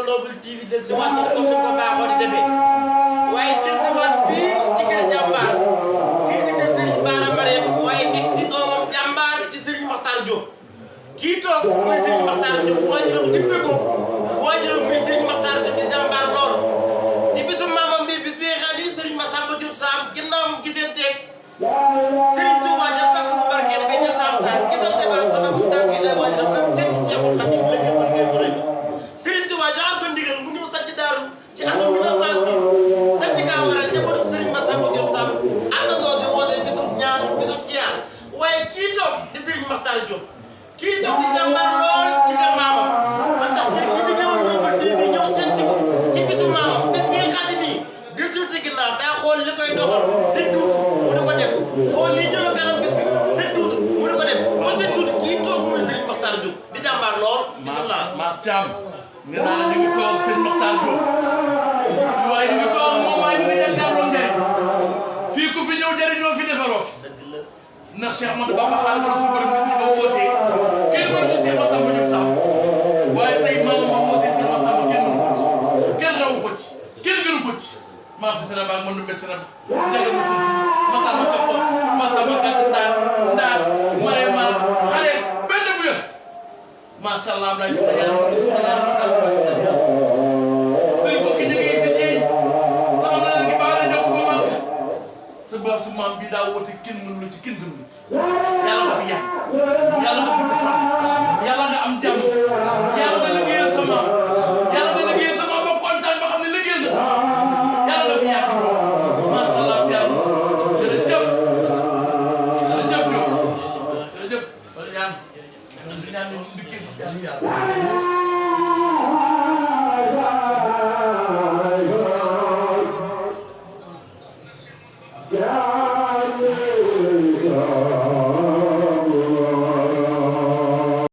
Noble TV del si waat comme ni ko baaxoo di defee waaye del si waat fii ci kër jàmbaar fii ci kër Serigne Bara Mariam waaye fekk fi doomam jàmbaar ci Serigne Makhtar Diop kii toog mooy Serigne Makhtar Diop waajuram dippee ko waajuram muy Serigne Makhtar Diop di jàmbaar lool di bisu maamam bi bis bi nga xam ni Serigne Massamba Diop Sam ginnaaw mu gisanteeg Serigne Touba ja pakk bu barkeel bi ca Sam Sarr gisante ba sabab mu tànk yi waajuram dem fekk Seexul Xadim la ngeen mën ngeen mën Serigne Touba joxal ko ndigal mu ñëw sàcc daaru ci atum 1906 sàcc kaa waral njabootu Serigne Massamba Diop Sam àndandoo di woote bisub ñaan bisub siyaar waaye kii toog di Serigne Makhtar Diop kii toog di jàmbaar lool ci kër maamam ba tax kër gi di ñëwoon Noble TV ñëw seet si ko ci bisu maamam bis bi nga xaasi nii dil ci ginnaaw daa xool li koy doxal sëñ Tuutu mu di ko def xool lii jëlo kanam bis bi sëñ Tuutu mu di ko def mooy sëñ Tuutu kii toog mooy Serigne Makhtar Diop di jàmbaar lool bisimilah Mass Thiam nee naa la ñu ngi toog Serigne Makhtar Diop waaye ñu ngi toog moom waaye ñu ngi jàkkaarloo njëriñ fii ku fi ñëw jëriñoo fi defaloo fi ndax Cheikh Ahmadou Bamba Xaadimu Rasuul borom nit ñi ba wootee kenn mënu ko Serigne Massamba Diop Sam waaye tey maam ba wootee Serigne Massamba kenn mënu ko ci kenn rawu ko ci kenn gënu ko ci maam ci Sénégal mën nu mbé Sénégal njaga mu tudd matal ma ca pot Massamba gàddu ndaar mare maal xale benn bu yëg macha allah Abdoulaye Sylla yàlla matal ma ci dal yàlla sëriñ bokki njëgee sa jeey sama nana gi baax na ñoo ko ba màgg sa baax su maam bi daa woote kenn mënu la ci kenn gënu la ci yàlla nga fi yàgg yàlla nga gudd fan yàlla nga am jàmm yàlla nga liggéeyal sa maam yàlla nga liggéeyal sa maam ba kontaan ba xam ne liggéeyal nga sa maam yàlla nga fi yàgg doom macha allah si yàlla jërëjëf jërëjëf doom jërëjëf wala ñaan ñu ndikkee fi yàlla si yàlla Yeah.